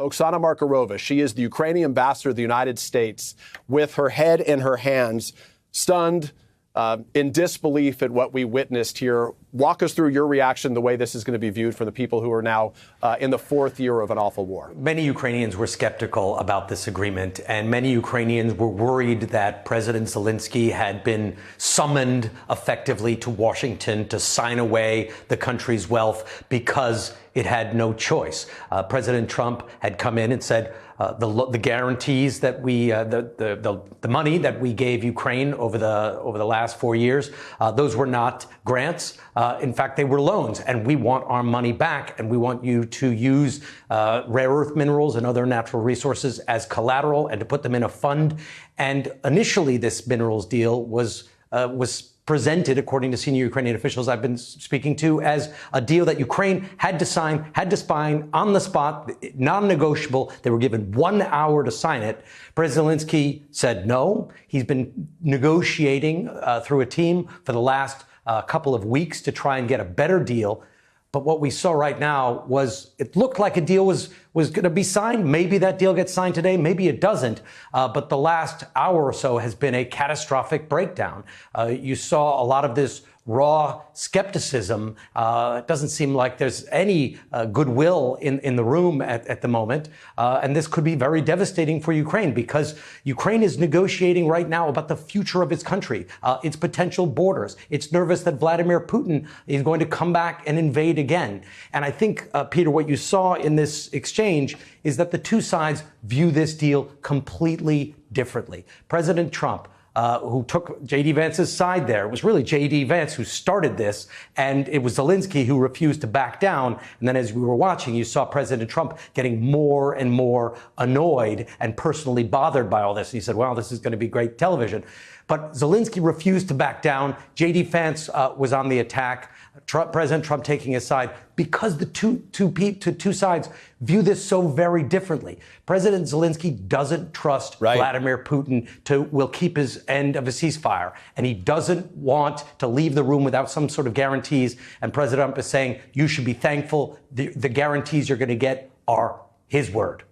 Oksana Markarova, she is the Ukrainian ambassador to the United States, with her head in her hands, stunned, in disbelief at what we witnessed here. Walk us through your reaction, the way this is going to be viewed for the people who are now in the fourth year of an awful war. Many Ukrainians were skeptical about this agreement, and many Ukrainians were worried that President Zelenskyy had been summoned effectively to Washington to sign away the country's wealth because it had no choice. President Trump had come in and said, the guarantees that we, the money that we gave Ukraine over the last 4 years, those were not grants. In fact, they were loans, and we want our money back, and we want you to use rare earth minerals and other natural resources as collateral and to put them in a fund. And initially, this minerals deal was presented, according to senior Ukrainian officials I've been speaking to, as a deal that Ukraine had to sign on the spot, non-negotiable. They were given 1 hour to sign it. President Zelenskyy said no. He's been negotiating through a team for the last couple of weeks to try and get a better deal. But what we saw right now was it looked like a deal was going to be signed. Maybe that deal gets signed today. Maybe it doesn't. But the last hour or so has been a catastrophic breakdown. You saw a lot of this raw skepticism. It doesn't seem like there's any goodwill in the room at the moment. And this could be very devastating for Ukraine, because Ukraine is negotiating right now about the future of its country, its potential borders. It's nervous that Vladimir Putin is going to come back and invade again. And I think, Peter, what you saw in this exchange is that the two sides view this deal completely differently. President Trump, who took J.D. Vance's side there. It was really J.D. Vance who started this, and it was Zelenskyy who refused to back down. And then as we were watching, you saw President Trump getting more and more annoyed and personally bothered by all this. He said, well, this is going to be great television. But Zelenskyy refused to back down. J.D. Vance was on the attack. President Trump taking his side, because the two sides view this so very differently. President Zelenskyy doesn't trust Vladimir Putin will keep his end of a ceasefire, and he doesn't want to leave the room without some sort of guarantees. And President Trump is saying, you should be thankful. The guarantees you're going to get are his word.